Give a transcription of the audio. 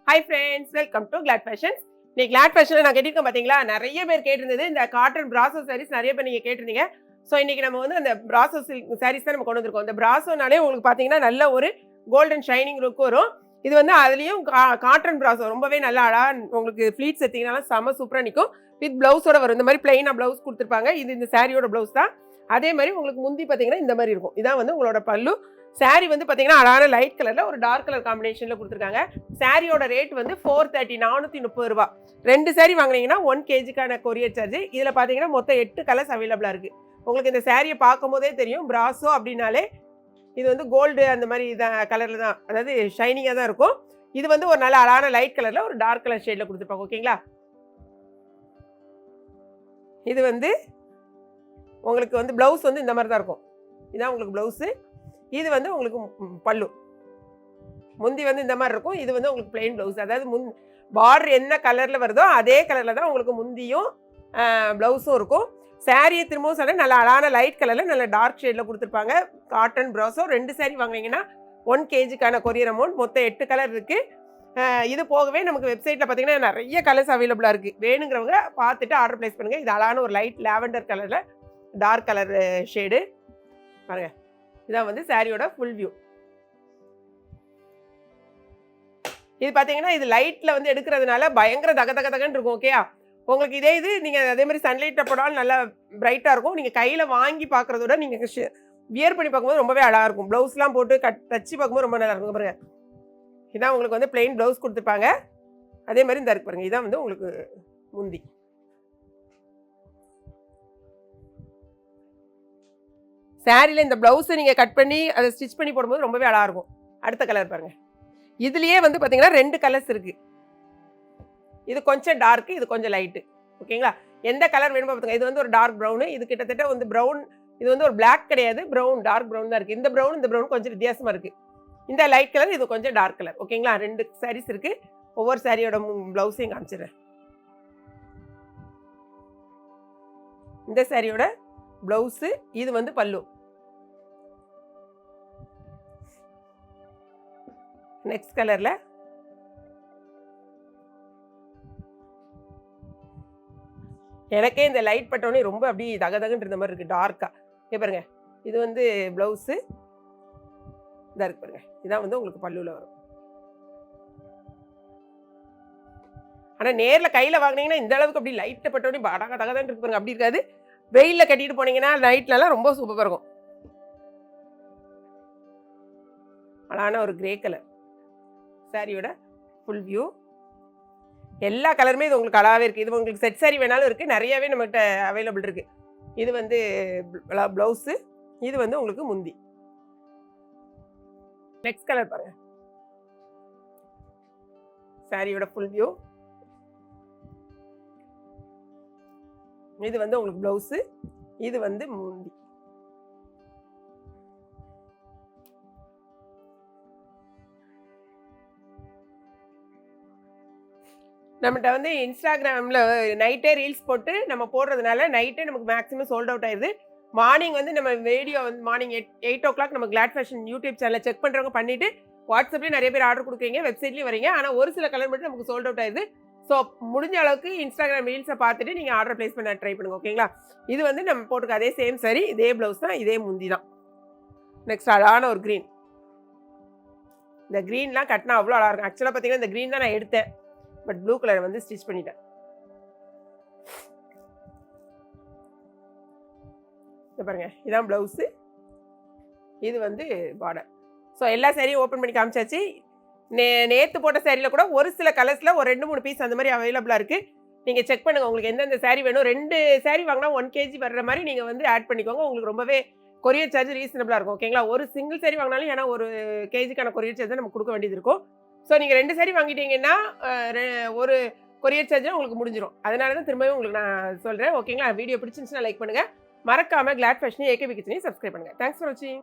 Hi friends, welcome to Glad Fashions. இன்னைக்கு Glad Fashionல நான் கேட்டிருக்கேன் பாத்தீங்களா, நிறைய பேர் கேட்டிருந்தது இந்த காட்டன் பிராசோ சாரீஸ் நிறைய பேர் நீங்க கேட்டிருந்தீங்க. ஸோ இன்னைக்கு நம்ம வந்து அந்த பிராசோ சாரீஸ் தான் நம்ம கொண்டு வந்திருக்கோம். இந்த பிராசோனாலே உங்களுக்கு பாத்தீங்கன்னா நல்ல ஒரு கோல்டன் ஷைனிங் லுக் வரும். இது வந்து அதுலயும் காட்டன் பிராசோ ரொம்பவே நல்லா அழகா உங்களுக்கு ஃபிளீட்ஸ் எடுத்தீங்கன்னா செம சூப்பரா நிற்கும். வித் பிளவுஸோட வரும். இந்த மாதிரி பிளைனா பிளவுஸ் கொடுத்துருப்பாங்க. இது இந்த சாரியோட பிளவுஸ் தான். அதே மாதிரி உங்களுக்கு முந்தி பாத்தீங்கன்னா இந்த மாதிரி இருக்கும். இதான் வந்து உங்களோட பல்லு. சாரி வந்து பார்த்தீங்கன்னா அழகான லைட் கலரில் ஒரு டார்க் கலர் காம்பினேஷனில் கொடுத்துருக்காங்க. சாரியோட ரேட் வந்து 430 430 ரூபா. 2 சாரி வாங்கினீங்கன்னா 1 kgக்கான கொரியர் சார்ஜ். இதில் பார்த்தீங்கன்னா மொத்தம் 8 கலர்ஸ் அவைலபிளாக இருக்குது. உங்களுக்கு இந்த சாரியை பார்க்கும் போதே தெரியும், பிராசோ அப்படின்னாலே இது வந்து கோல்டு அந்த மாதிரி கலரில் தான், அதாவது ஷைனிங்காக தான் இருக்கும். இது வந்து ஒரு நல்ல அழகான லைட் கலரில் ஒரு டார்க் கலர் ஷேடில் கொடுத்துருப்பாங்க. ஓகேங்களா, இது வந்து உங்களுக்கு வந்து ப்ளவுஸ் வந்து இந்த மாதிரி தான் இருக்கும். இதுதான் உங்களுக்கு ப்ளவுஸு. இது வந்து உங்களுக்கு பல்லு. முந்தி வந்து இந்த மாதிரி இருக்கும். இது வந்து உங்களுக்கு பிளெயின் ப்ளவுஸ். அதாவது பார்டர் என்ன கலரில் வருதோ அதே கலரில் தான் உங்களுக்கு முந்தியும் ப்ளவுஸும் இருக்கும். சாரியை திரும்பவும் சொல்ல நல்ல அழகான லைட் கலரில் நல்ல டார்க் ஷேடில் கொடுத்துருப்பாங்க. காட்டன் ப்ராஸோ 2 சாரி வாங்கினீங்கன்னா 1 kgக்கான கொரியர் அமௌண்ட். மொத்தம் 8 கலர் இருக்குது. இது போகவே நமக்கு வெப்சைட்டில் பார்த்தீங்கன்னா நிறைய கலர்ஸ் அவைலபிளாக இருக்குது. வேணுங்கிறவங்க பார்த்துட்டு ஆர்டர் ப்ளேஸ் பண்ணுங்கள். இது அழகான ஒரு லைட் லாவெண்டர் கலரில் டார்க் கலர் ஷேடு பாருங்கள். இதான் வந்து சாரியோட ஃபுல் வியூ. இது பார்த்தீங்கன்னா இது லைட்டில் வந்து எடுக்கிறதுனால பயங்கர தகன்னு இருக்கும். ஓகேயா, உங்களுக்கு இதே இது நீங்கள் அதே மாதிரி சன்லைட்டில் போடாலும் நல்லா பிரைட்டாக இருக்கும். நீங்கள் கையில் வாங்கி பார்க்குறத விட நீங்கள் வியர் பண்ணி பார்க்கும்போது ரொம்பவே அழகாக இருக்கும். ப்ளவுஸ்லாம் போட்டு தச்சு பார்க்கும்போது ரொம்ப நல்லா இருக்கும். பாருங்க, இதான் உங்களுக்கு வந்து பிளெயின் ப்ளவுஸ் கொடுத்துருப்பாங்க. அதே மாதிரி இந்த இருக்கு பாருங்க, இதான் வந்து உங்களுக்கு முந்தி. சாரியில் இந்த ப்ளவுஸை நீங்கள் கட் பண்ணி அதை ஸ்டிச் பண்ணி போடும்போது ரொம்பவே அழகாக இருக்கும். அடுத்த கலர் பாருங்கள். இதுலேயே வந்து பார்த்தீங்கன்னா 2 கலர்ஸ் இருக்குது. இது கொஞ்சம் டார்க்கு, இது கொஞ்சம் லைட்டு. ஓகேங்களா, எந்த கலர் வேணுமோ பார்த்துங்க. இது வந்து ஒரு டார்க் ப்ரௌனு, இது கிட்டத்தட்ட வந்து ப்ரௌன். இது வந்து ஒரு பிளாக் கிடையாது, ப்ரௌன், டார்க் ப்ரௌன் தான் இருக்குது. இந்த ப்ரௌன் கொஞ்சம் வித்தியாசமாக இருக்குது. இந்த லைட் கலர், இது கொஞ்சம் டார்க் கலர். ஓகேங்களா, 2 சாரீஸ் இருக்குது. ஒவ்வொரு சாரியோட ப்ளவுஸையும் காமிச்சிடுறேன். இந்த சாரியோட ப்ளவுஸு, இது வந்து பல்லு. நெக்ஸ்ட் கலரில் எனக்கே இந்த லைட் பட்டோன்னே ரொம்ப அப்படி தகன்னு இருந்த மாதிரி இருக்குது, டார்க்காக. இங்கே பாருங்க, இது வந்து ப்ளவுஸு. இதாக இருக்கு பாருங்க, இதான் வந்து உங்களுக்கு பல்லுவில் வரும். ஆனால் நேரில் கையில் வாங்கினீங்கன்னா இந்த அளவுக்கு அப்படி லைட்டை பட்டோன்னே தகதான் இருக்கு பாருங்க. அப்படி இருக்காது. வெயிலில் கட்டிட்டு போனீங்கன்னா நைட்லலாம் ரொம்ப சூப்பராக இருக்கும். அழகான ஒரு கிரே கலர் சாரியோட ஃபுல் வியூ. எல்லா கலருமே இது உங்களுக்கு அழகாகவே இருக்குது. இது உங்களுக்கு செட் சாரி வேணாலும் இருக்குது, நிறையாவே நம்மகிட்ட அவைலபிள் இருக்குது. இது வந்து ப்ளவுஸு, இது வந்து உங்களுக்கு முந்தி. நெக்ஸ்ட் கலர் பாருங்க, சாரியோட ஃபுல் வியூ. இது வந்து உங்களுக்கு ப்ளவுஸு, இது வந்து முந்தி. நம்மகிட்ட வந்து இன்ஸ்டாகிராமில் நைட்டே ரீல்ஸ் போட்டு நம்ம போடுறதுனால நைட்டே நமக்கு மேக்ஸிமம் சோல்ட் அவுட் ஆயிடுது. மார்னிங் வந்து நம்ம வீடியோ வந்து மார்னிங் 8 o'clock நம்ம கிளாட் ஃபேஷன் யூடியூப் சேனலை செக் பண்ணுறவங்க பண்ணிவிட்டு வாட்ஸ்அப்லேயும் நிறைய பேர் ஆர்டர் கொடுக்குறீங்க, வெப்சைட்லேயும் வரீங்க. ஆனால் ஒரு சில கலர் மட்டும் நமக்கு சோல்ட் அவுட் ஆயிடுது. ஸோ முடிஞ்ச அளவுக்கு இன்ஸ்டாகிராம் ரீல்ஸை பார்த்துட்டு நீங்கள் ஆர்டர் ப்ளேஸ் பண்ண ட்ரை பண்ணுங்கள். ஓகேங்களா, இது வந்து நம்ம போட்டுக்க அதே சேம் சாரி, இதே ப்ளவுஸ் தான், இதே முந்தி தான். நெக்ஸ்ட் அழகான ஒரு க்ரீன். இந்த க்ரீன்லாம் கட்டினா அவ்வளோ அழகாக இருக்கும். ஆக்சுவலாக பார்த்தீங்கன்னா இந்த க்ரீன் தான் நான் எடுத்தேன், பட் ப்ளூ கலர் வந்து ஸ்டிச் பண்ணிட்டேன். பாருங்க, இதான் ப்ளவுஸு, இது வந்து பார்டர். ஸோ எல்லா சாரியும் ஓப்பன் பண்ணி காமிச்சாச்சு. நேற்று போட்ட சாரியில் கூட ஒரு சில கலர்ஸில் ஒரு 2-3 பீஸ் அந்த மாதிரி அவைலபிளாக இருக்குது. நீங்கள் செக் பண்ணுங்கள், உங்களுக்கு எந்தெந்த சாரி வேணும். 2 சாரி வாங்கினா 1 kg வர்ற மாதிரி நீங்கள் வந்து ஆட் பண்ணிக்கோங்க. உங்களுக்கு ரொம்பவே கொரியர் சார்ஜ் ரீசனபிளாக இருக்கும். ஓகேங்களா, ஒரு சிங்கிள் சாரி வாங்கினாலும் ஏன்னா 1 kgக்கான கொரியர் சார்ஜ் நம்ம கொடுக்க வேண்டியது இருக்கும். ஸோ நீங்கள் 2 சாரி வாங்கிட்டீங்கன்னா ஒரு கொரியர் சார்ஜ் உங்களுக்கு முடிஞ்சிடும். அதனால தான் திரும்பவும் உங்களுக்கு நான் சொல்கிறேன். ஓகேங்களா, வீடியோ பிடிச்சிருந்துச்சுன்னா லைக் பண்ணுங்கள். மறக்காமல் கிளாட் ஃபேஷனையும் ஏகேபி கிச்சனையும் சப்ஸ்கிரைப் பண்ணுங்கள். தேங்க்ஸ் ஃபார் வாட்சிங்.